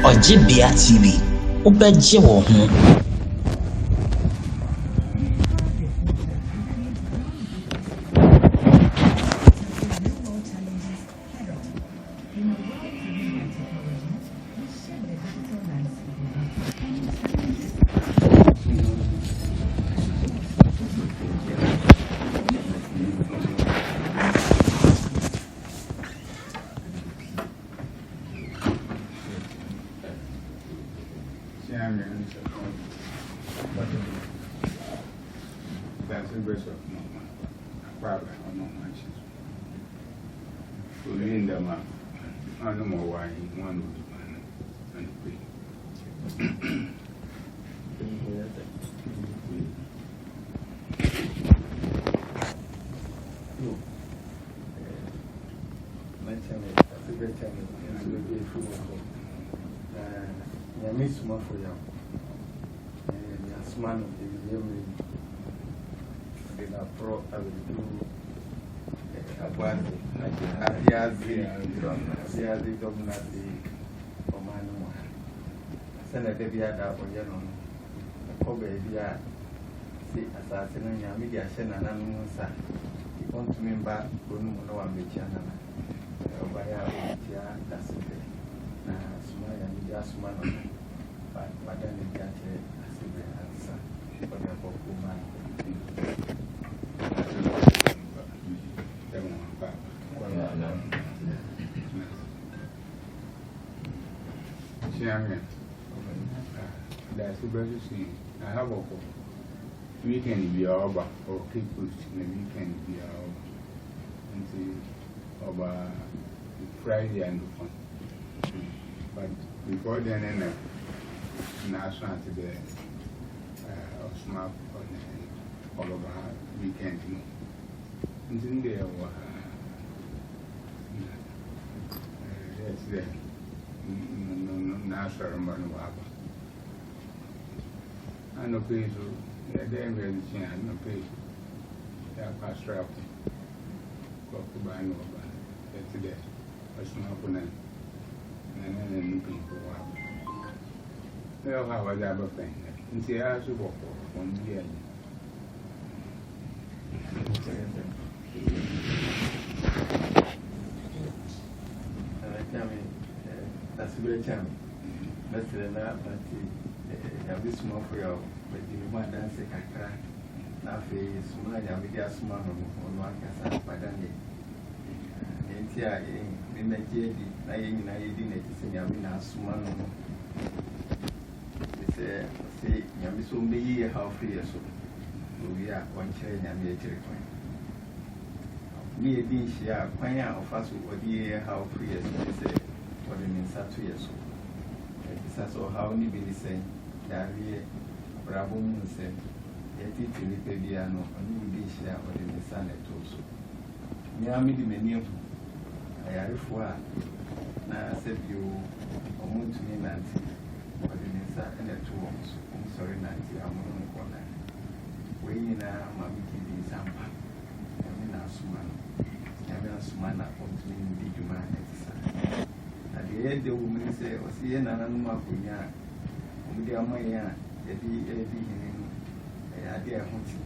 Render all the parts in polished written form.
Ogyebea TV, Obeje wo ho. Daasebre so no kwaba no manchi so linda ma anu mo wa yi one of the man and pray Pro I will do Abandi, Asiazi dominati for Manu. Senator Biada or Yanon, Kobe Bia, see assassin and Yamidia Shen and Anusa. He wants me back, Bruno and Michana. Obaya, Daasebre, Smile and just man, but then it got a Daasebre answer for the Pokuma. Daasebre see I have a weekend be over or people in the weekend be over until over Friday and fun. But before then, national today, smart all over weekend. Until there was yes, there. National money. I no pay so yeah, they really change. I no pay. Yeah, pass trap. Go to buy no buy. That's today. What's my opponent? And then looking for what? They'll have a job of thing. And see, I should walk for 1 year. Daasebre cham. Let's say that, but this small for you, but you want to dance a cacra. Now, small, and with your small on one casa, but then in the JD, I didn't see Yamina small. Say, Yamisun be how free as we are one chain and be a telephone. Me a dish, yeah, quite of us would be how free as we say, for the means 2 years old. So how many be the same? Daria, Bravo said, a teacher, Pebiano, and you dish there or the sun at also. Miami the menu. I are for now, I said you or moon to me, Nancy, or the Nissa and the 2 homes. I'm sorry, Nancy, I'm on the corner. Waiting now, Mammy TV Zampa. I mean, Asumana comes to me in the humanity. At the end, the woman say, or see an animal punya, with the Amaya, a dear hunting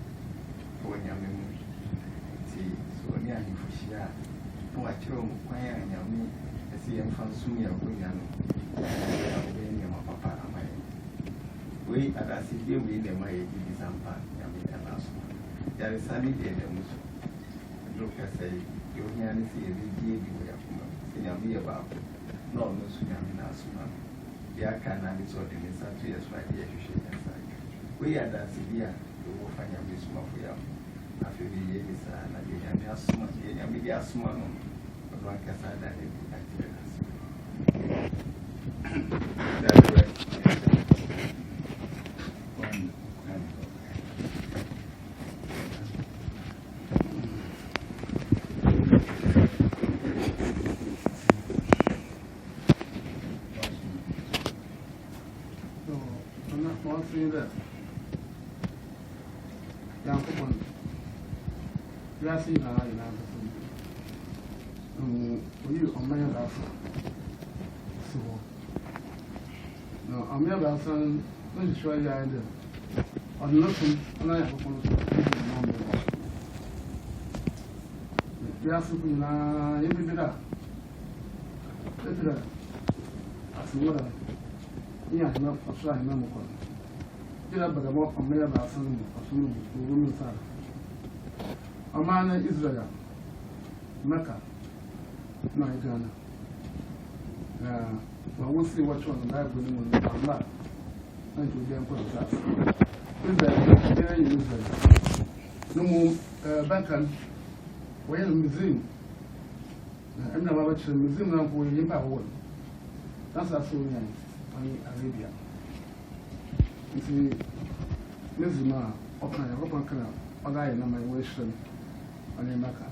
for Yamu. See, so near him for Shia. No, I show Maya and Yami, I see him from Sumia Guyano. Papa, am I? We at a city, we the Maya did Zampa, Yami and Asuma. There is sunny day, look, I say, you hear me see a big Yami about. No, no, Sunyami Asuma. The Akana is what in the 2 years, my dear, you should inside. We are Daasebre, you will find a bit small for you. After the year is an idea, Asuma, Yami Asuma, but one can say that it that's right. You are seeing her in you on my last. So, no, I'm never son. Let me show you either. On nothing, and I have a phone. You are sleeping in the as well. Yeah, I'm not trying no more. Get up at the walk from there about some women's side. A man in Israel, Mecca, my Ghana. Well, we'll see what's on the Bible when we come back. Thank you again for the task. Israel, Israel. No more Bankan, we're in the museum. I'm not watching the museum now for you in Power. That's a soul in Arabia. You see, Mizima, open canal, or I am my wisdom on the Mecca.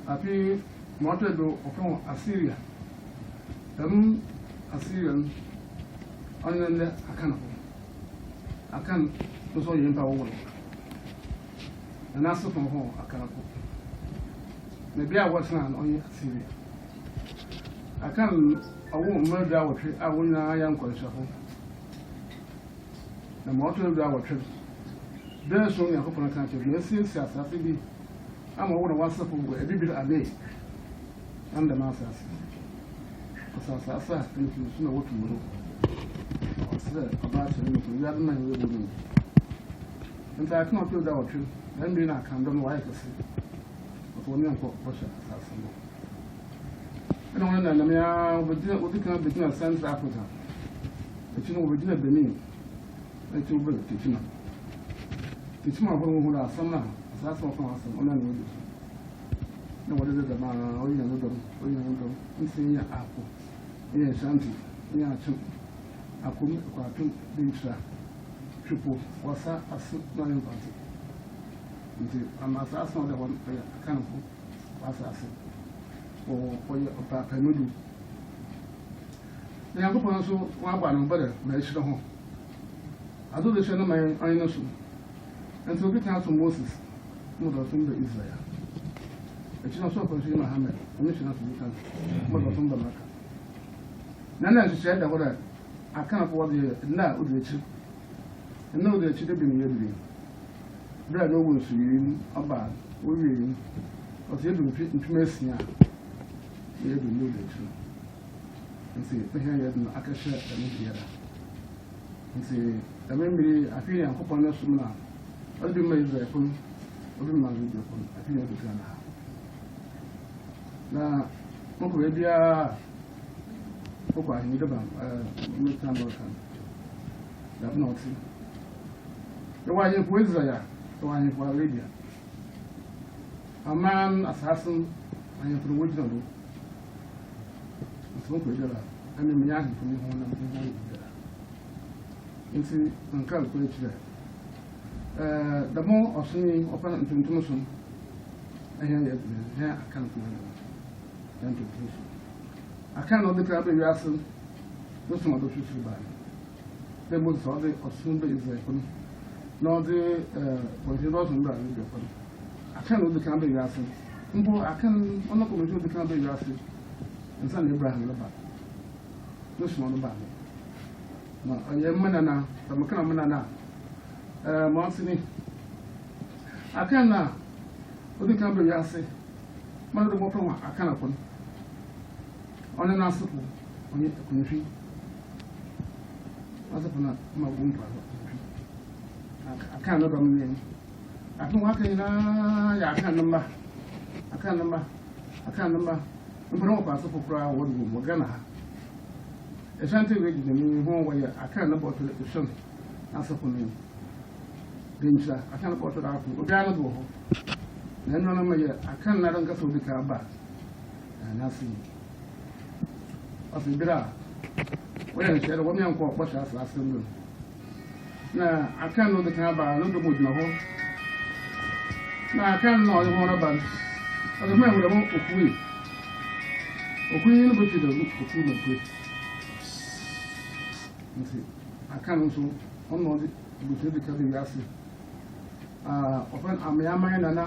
Happy Mortado upon Assyria. Assyrian on the Akanako. Akan was all in Power. And also from home, Akanako. Maybe I was not on Assyria. I won't murder our trip. I will not young conscious. The mortal of our trip. There's only a couple of countries. Since I be, I'm a one of every bit a day. I'm the master. As I think you know what to do. I said about you have my way with me. And I cannot do our trip. Then being I can don't know why I can see. But when I'm called Russia, I don't know, we can't begin a Central Africa. But you know, we did Benin. Let you build teaching. Teaching my home who are some now. That's what I'm saying. No, what is it about? Oh, you know, you see, apple. Yes, Auntie. Yeah, too. I couldn't quite two beach. Triple was a non party. I'm as I saw the one kind of was as for your papa. The young people also one better, mention home. I do the channel my innocent. And so we can to Moses, not of the Israel. It's not so for Muhammad, a mission of the country, not of the Mecca. None said that what I can't afford the now with the chip. And know that she had been living. Bread over to you about worrying, or the other intimacy. You have been moving too. And see, the hair had an Akasha and Indiana. And see, I remember I feel I'm upon us now. I'll be made there for my video. I feel the Ghana. Now, Ogyebea, I need about that not see. The one you with Israel, the one you for Arabia. A man assassin, I am from Woodland. It's not good, and the Miami from home. You see, and calculate there. The more of seeing open and intimacy, I hear I can't I cannot declare the reason. Those some of the future by. They most of the Asomdwee is like nor the what he wasn't by. I cannot declare the reason. I can only come to declare the reason and send Abraham about. No small about it. No, I am Manana, the Macana Manana, Monsignor. I can now. What the company I say? Mother, what I cannot put on an answer on your country. As upon my womb, I cannot dominate. I can walk in. I can't number. I can't number. I can't number. And put up as a proper word, we're gonna. A shanty ready the new home where I can't number to the son. Answer for me. Danger, I can't put it out. We're gonna go home. Then one of my I can't let them go to the car back. And I see. Of the bra. Well, she had a woman called Bush as last Sunday. Now, I can't know the car back, I know the wood in the home. Now, I can't know the one about. As a man with a monk of Queen. A queen in the butcher, the look for food and quick. You see, I can't also honor the butcher the Kabi Yassi. Often I may Nana,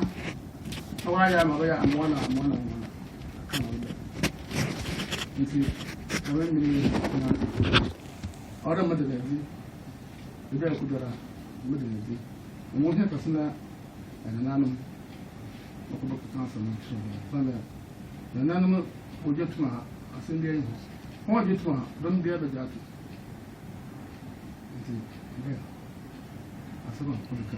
why am I? I'm one. Come on. You see, I went other mother lady. The girl could have mother lady. And one had a sinner and an animal. What about the transformation? An animal would get to my Asomdwee. What get to my don't be able to get it. Yeah. I said, I'm going to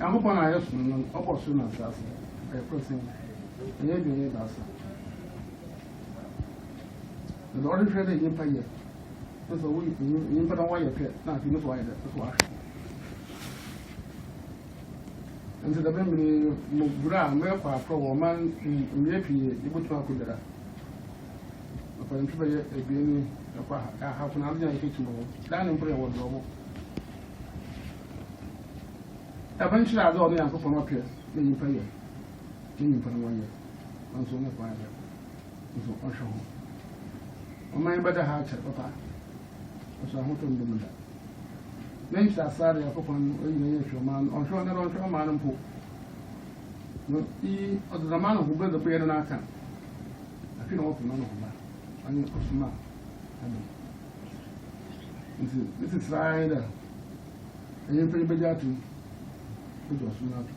I'm upon I have some opportunities as a person. And the order for the empire. That's a week in put away a pet, not in the fire. And to the memory, Mugra, Melfa, for a man in Yapi, the Butma Kudera. Upon Tribay, a being a half an hour kitchen, down in prayer was normal. Eventually, I don't know from up here, the empire. In for 1 year. I'm so much wider. So I show. On my better heart, Papa. I saw what I'm doing. Names are sorry upon a man, on showing around a man and poop. No, he or the man who built the beard and I can. I feel open on that. I need to smile. This is right. And you pretty big out to it was not.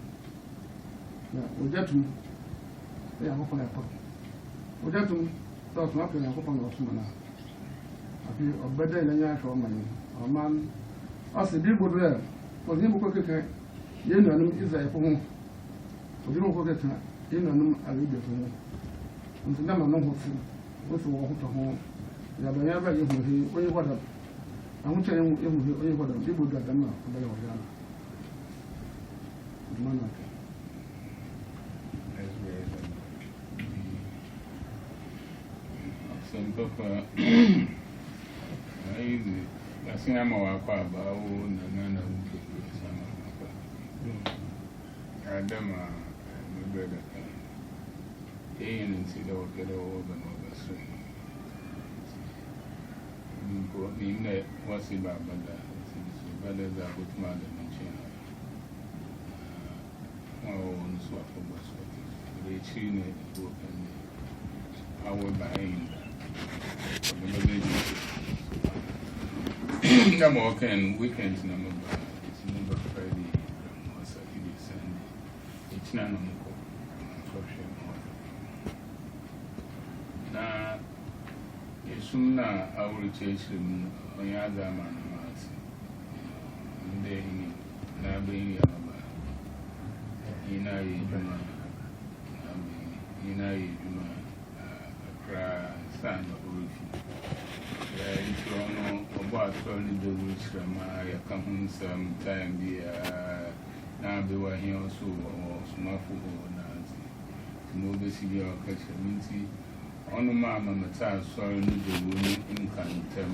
We get to me. I'm open a pocket. We get to me. That's not going to open or sooner. I feel a better than I show money. A man, as a big good there, for him, you know, is a home. For you, you know, I leave it home. And to them, I know what's the walk to home. You have never you when you what up. I won't tell you what people got them up. They were young. Papa, I think I'm our papa, and none of I don't know, my brother. He and see the get over and over soon. What's it about brothers are with mother and children. Oh, swap of what's what they tune it, and I will buy him. I'm working weekends number Friday or Saturday, Sunday. It's none of them. Now, it's soon now I will change them on your other man. And then now being your son of if you know about solid which I come home sometime now be where he also or small football to move the city or catch a minty on the mamma Matas sorry the woman in Cantem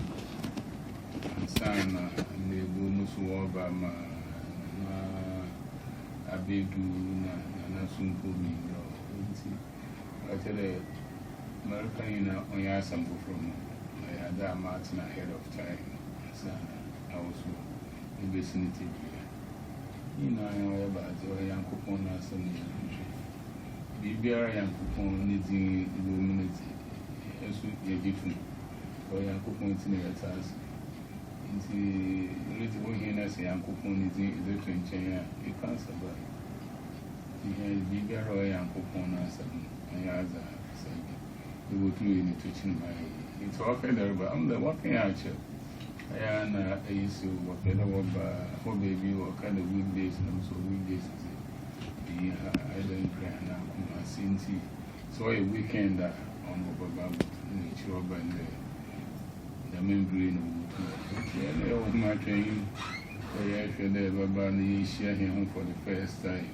and son and the woman's war by my Abedu and soon put me. I tell you. American on your sample from that Martin ahead of time. I was in the vicinity. You know, I know about your young coupon or something. Be very young coupon needing the community. As we get to or young coupon in the task. Into little one here as a young coupon is the twin chain. You can't survive. Be very young coupon or something. I has a you would do in the teaching my it's all kind of I'm the working out. And I used to work better for baby or kind of weekdays and so weekdays I don't pray now my Sinti. So a weekend on Baba nature by the membrane of my training. I feel there Baba share him for the first time.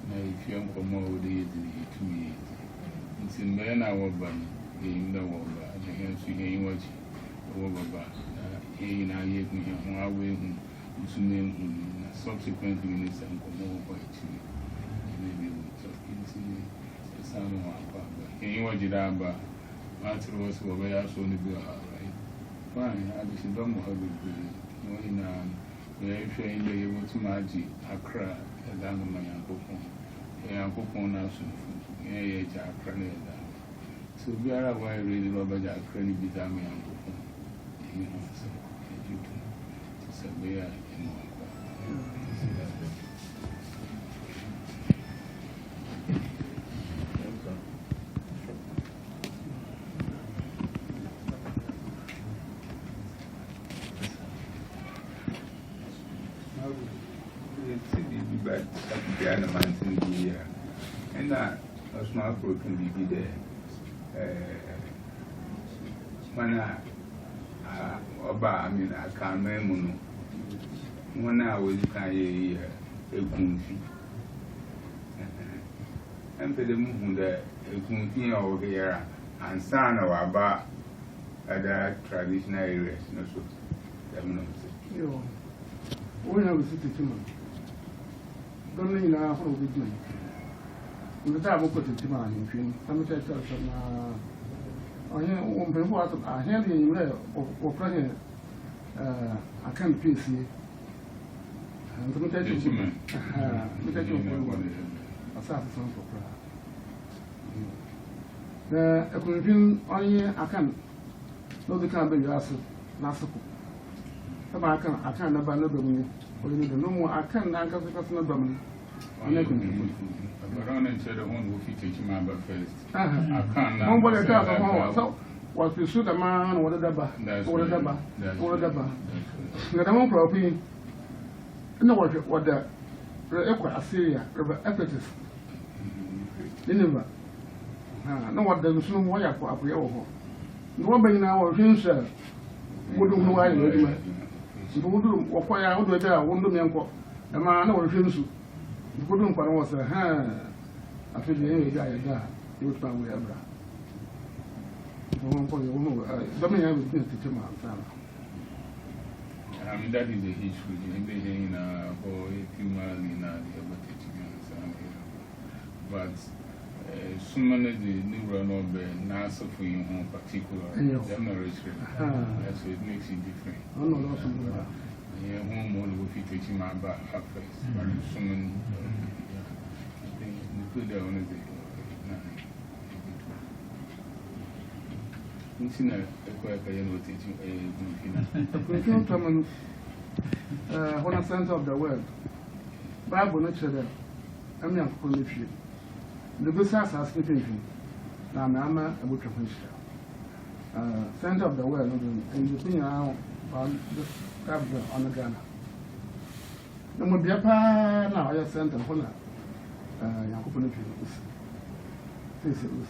Now if you come more with it 2 years. It's in Ben our bunny, being the water, and the hands we gain watch Baba, in our year, away to name subsequently in this and come over to maybe it's some in what did I buy? Martin was over there, so only be right. Fine, I just don't have it. If you're able to magic, Accra, and down on my uncle. Uncle now soon. Yeah, Accra. So we are aware really Robert Accra, be damn uncle. You know, so you can say we are in one. And that a small group can be there. When I mean, I can't remember when I was a goofy. And for the movement that a goofy over here and son of our other traditional areas, no so. When I was sitting, don't you know how we do? In the time of putting Timon in film, some church on people are handy in there or pregnant. I can't piece here. And the mutation, a satisfaction for prayer. The equipment only I can know the kind of you ask, Nassau. I can't never know me, or no more. I can't now because it's not dominant. But on and said the one will teach my first. I can't. Nobody tells a home. So, what you shoot a man or whatever, or whatever. The won't probably know what the Equa Assyria, River Ephesus. Nineveh. No, what the Muslim wire for up your home. Nobody now or himself wouldn't know why you would walk out with their wonder uncle. A man or himself. You couldn't put was a hand. I feel the guy you would find we have. Something I was going to teach my family. I mean, that is the history. In for 18 miles in the teaching. But someone is the new run of the NASA for you in particular. Them not rich. So it makes it different. I know that's yeah, home will be teaching my back first. But someone put there on the when I center of the world, Bible nature, I'm young for the future. The business has been now, I'm a book of history. Center of the world, and the thing now on the Ghana. There will be a pa now, I sent a honor. Yakupon this is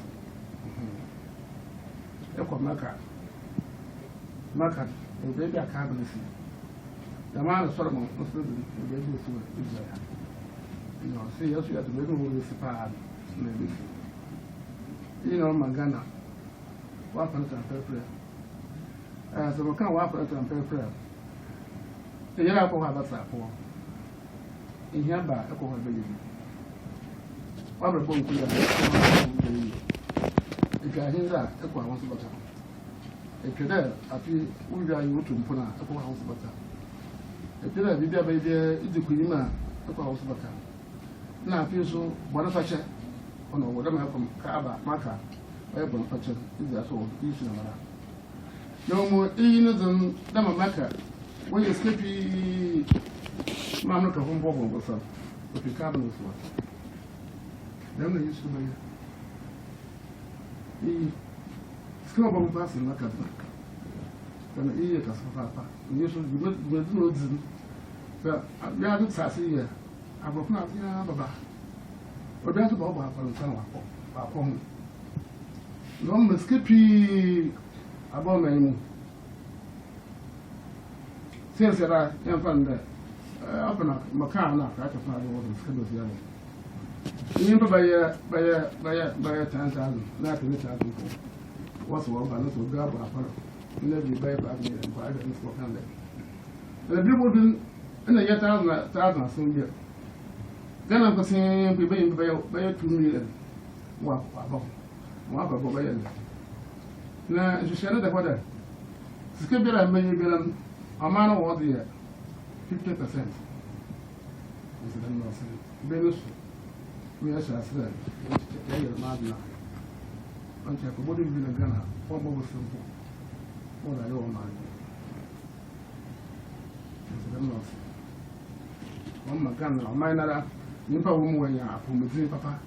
Echo Maka, a baby a cabinet. The man of Solomon was the baby to Israel. You know, see, yes, you have to make a whole supply. You know, Magana, weapons and prayer. As a can weapons and prayer. The yellow have a sapphire. In here, by a cover baby. What a bone to the guy is that a quite once about a cadet, I feel we are you to put a couple house about a cadet, we are baby, it's the queen, a couple house about now. I feel so, what if I check on whatever from Kaba, Maka, Bible, Patcher, is that all easy. No more than Maka. When you sleepy, Mamma come home with some, if you can't lose one. Then they used to be the school of passing like a book. Then he ate us for Papa. You should be with roads. But we are not sassy here. I will not hear Baba. But that's about our son of home. Long the skippy about my since I am from the open up Macana, I can find all the schedules yellow. Remember by a 10,000, not a little. What's one by little grab our never be by back and quiet and for Canada. And the people didn't, and the yet thousand soon get. Then I'm saying, we pay by 2 million. Wow, by it. Now, you shall not have what skip it, I may be a man of what the 50%. Venus, we are said, they are not now. Until the body in a gunner, almost simple. What I don't mind. On my gun, or my nada, Nipa woman, ya, from the papa.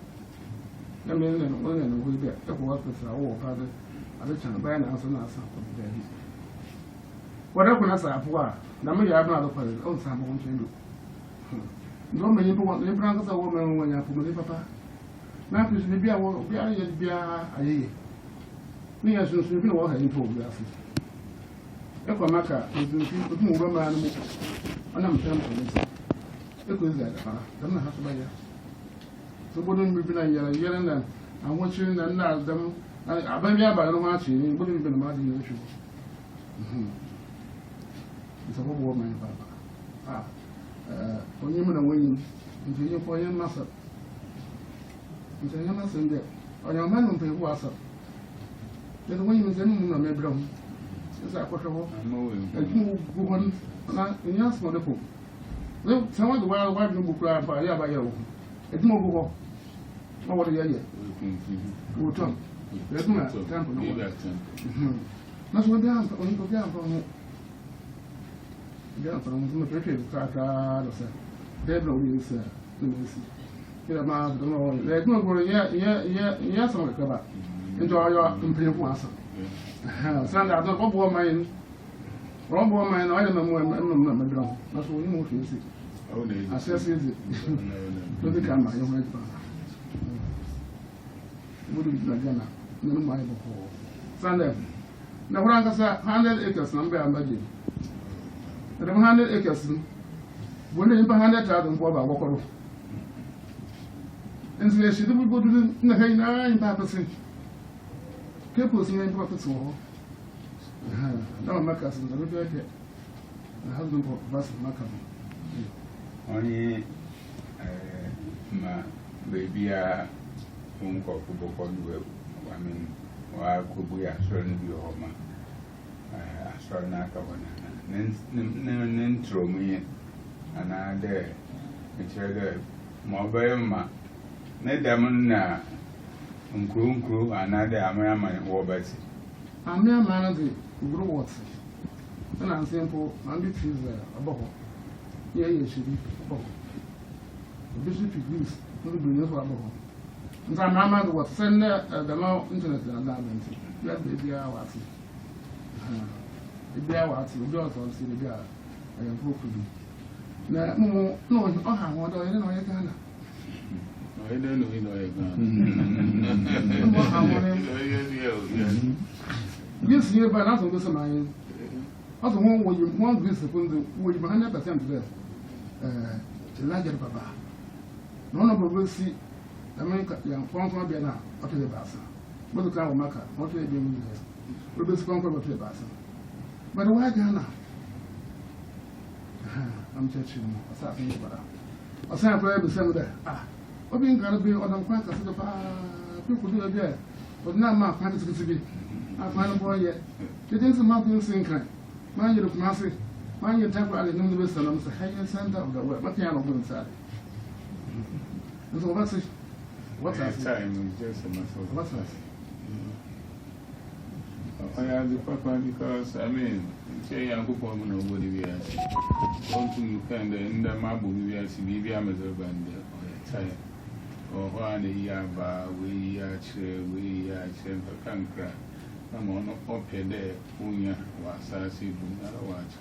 The men and women will get the workers are all father. I let you buy an answer now. Whatever I say, Nammy, I have not a own sample won't you do. No man, you want the brothers a woman when you have the papa. Now, please be a walk, be a ye. Me as soon as you know what I told you. Equamaca is the move a man, and I'm telling you. It was that, don't have to buy it. So, wouldn't we be like yelling and watching and now them. I buy me about no watching, wouldn't be the margin issue. It's a whole woman, Papa. When you mean a winning, into your for your master. Into your master in there. On your man will pay what's up. Then when you send him a bedroom, it's a quarter of and you go on in your small depot. Look, some of the wild white book by you. It's more go. What are you? Go to. There's no temple. That's what down on you go down from. Down from the pretty car, they're no use. Get a man, don't know. There's no worry. Yeah, some of the enjoy your improved answer. Send out the wrong mine. Wrong mine, I don't know. That's what you move to see. I says it. Don't the camera, you might find. Wouldn't be again. No, my before. Sunday. Now, when I say 100 acres, number I'm budget. The 100 acres, when they 100,000 for our walk. And so she would go to the Haina purpose. People seem profits more. Now, my cousin, the husband of Vas Macam. Only my baby, phone call for Kwebu. I mean, why could we assure you, Homa? I saw Naka one. Then throw me, and I dare. It's rather more by ma. Nedamon crew, another American war Betsy. I'm near Manady, who grew what? And I'm simple, and it is above. Yeah, she be above. The bishop agrees, will be used for above. And my mamma was sent the law internet and that. That baby, I was. The bear was the daughter of the girl. I am hopefully. No, I want to know you can. I don't know, you know, this year, but not on this mine. Also, one you want this upon the wood 100% there. The larger papa. None of will see America, young Francois Bernard, up to the basin. What the town of Maca, what they do here. Will be sponsored to the basin. But why Ghana? I'm touching a certain brother. A sample every Sunday. What being going to be on the quack of the people do again, but not my fantasy to be. I find a boy yet. It is a mountain sinker. Mind you, Massey, mind your temper in the wisdom of the higher center of the world. What can I do inside? And so what's it? What's that time? Just a matter of what's that? I have the papa because I mean, say I'm going to nobody we are. One thing you can in the marble we are seeing, maybe I'm a band or a tire. Or one year, we are for cancer. I'm on up there, Punya, was I see, watch.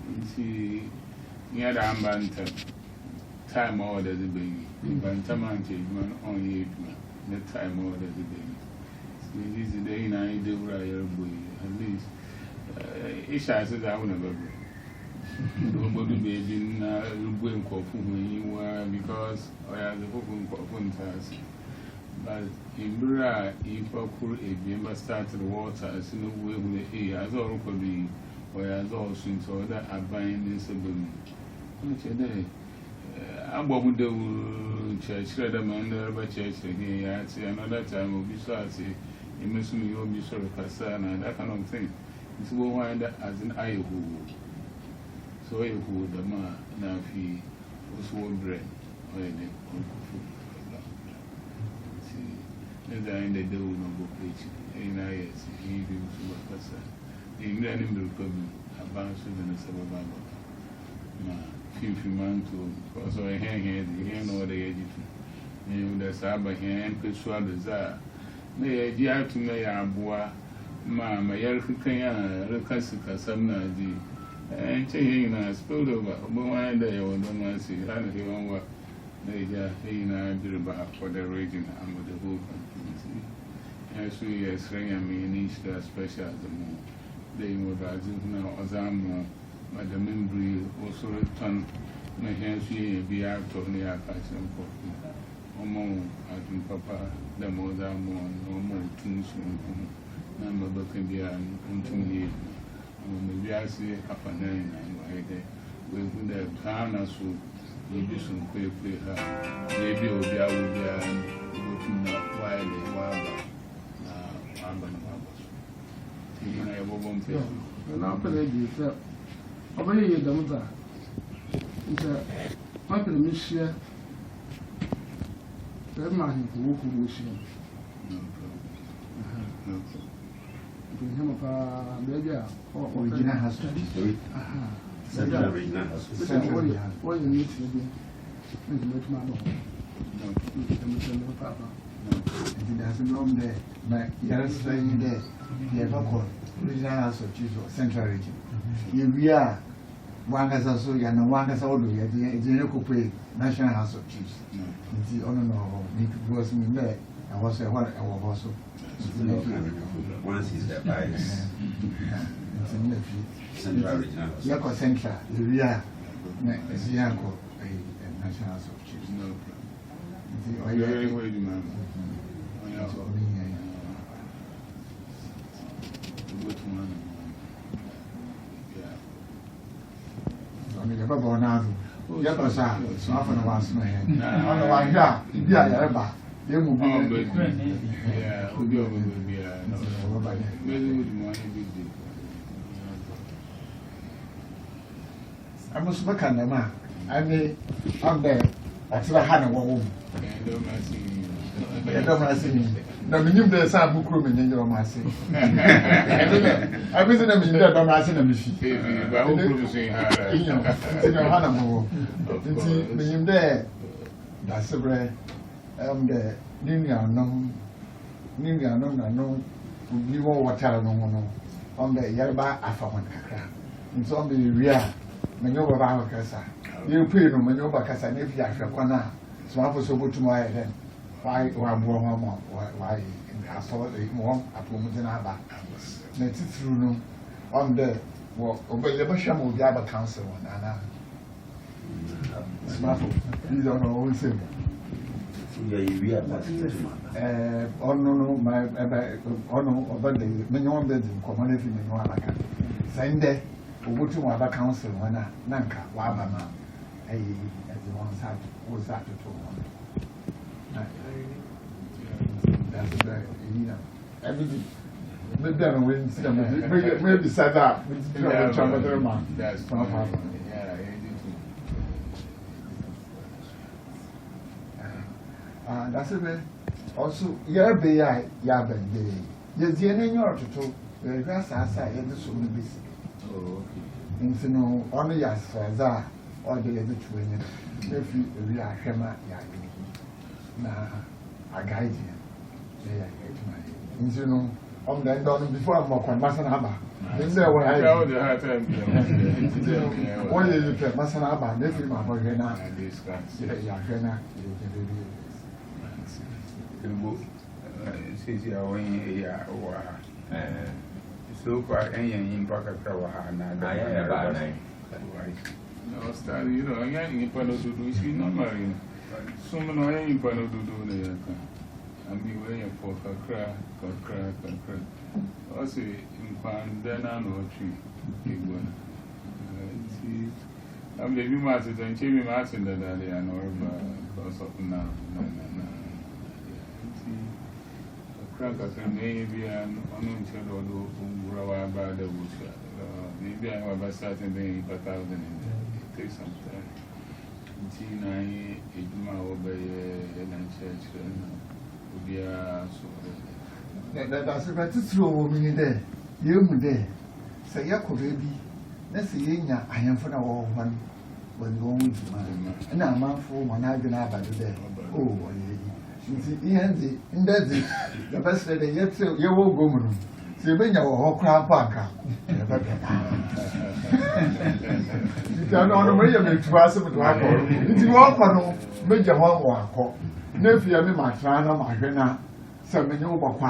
You see, near the ambant time order the baby. Bantamanti, man, only 8 months. The time order the baby. This is the day I do right boy. At least, Isha says I will never go. Nobody baby going for food when you were because I have the book on Fontas. But in Bra, if I could a start the water, as no way with as all could be, or as all since all that are buying this album. Which a day. I would do church, rather man, but church again. I see another time will be sorry. You must be your be sort of concern and that kind of thing. It's one wind as an eye who. So I who the man now he was one bread or any food. As I in the do no book page, and I see he do so much. The England will come about than a suburb. Few months to so I hang here, the hand or the edge. You the Sabbath hand, persuade the Zar. May I dear to me, a boy, my Yerkaya, Recasica, some Nazi, and taking a spill over one day or no one see, and he won't work. They are in a bit for the region and with the whole country. As we are saying, I mean, each special as the moon. They would as if now as I'm Madame Embry also return my hands here be out of the catching for more at Papa, the more than no more tunes number can be unto me. Maybe I see half a nine and with the Ghana so maybe some Kwebu her. Maybe Ogyebea will be looking up while they were I have one place. Now, Pelé, obey you, Damza. It's a Michael Michia. That man who wish him. No Him baby, or Original has to be Central Regional has to be. What you need to do. Make my papa. It doesn't know there, but you're saying there, the local Regional House of Chiefs or Central Region. We are one as also, and one as all the General National House of Chiefs. It's on it was me there. I was a what I was also. Once he's there, by Central Regional. Yako Central, we are Zianko, a National House of Chiefs. problem. Very well, man. Baba now, Yakosa, so often once my hand. On the one here, yeah, they will be. Yeah, will be over with me. Very good morning. I must look at the man. I mean, I'm there. That's the hand of a woman. I don't see me. The minimum there's a book room in your massy. I visit them in there, don't ask them. But who producing her? In your Hannah. Minimum there. Daasebre, the Nina, no, you won't water no, on the Yarba Affawan Kakra. In some of the rear, Manoba Casa. You pay no Manoba Casa, and if you have a corner, small for so good to my head. Why I saw the more at Womanaba. Let it through no on the Ogyebea will be able council one. Smartphone, you don't know who say. Oh no, my about the minimum bedroom community in Wabaka. Send there, go to Wabaka council when Nanka, Wabama, as the one side was that to one. That's very, everything. Maybe I don't win. Maybe sad up. That's Daasebre also Ewusi Yabende. Yes, the name you are to talk. The grass outside and the soul busy. Oh, okay. No, only as Faza or the other twin. If you are Hema Yagi. Now, I guide you. They are great, my. You know, on the done before I'm more Masanaba. Then there were I know the hard time. What is it, Masanaba? They feel my boy now. Yagana. Since you are going here, so far, any impact of Kawaha, I have no style, you know, I'm getting in Pano to do, she not marrying. Someone I ain't Pano to do, I'm waiting for Kakra. Also, in Pandana or tree. I'm the new master and Jimmy Martin that I know because of now. Crank of maybe an unknown child or Rawa by the woods. Maybe I have a certain thing, but it takes some time. Tina, Ejuma obey and church. We are so. That's a better throw me there. You there. Say, Yakobi, let's see, I am for now one when you won't. And I'm out for one I didn't have today. Oh, in that the best day yet, you won't go. So when you walk crap back, you don't know where you make to ask him to walk. If you walk on, make your one walk. Never fear me, my son, or my grandma. Some new walk.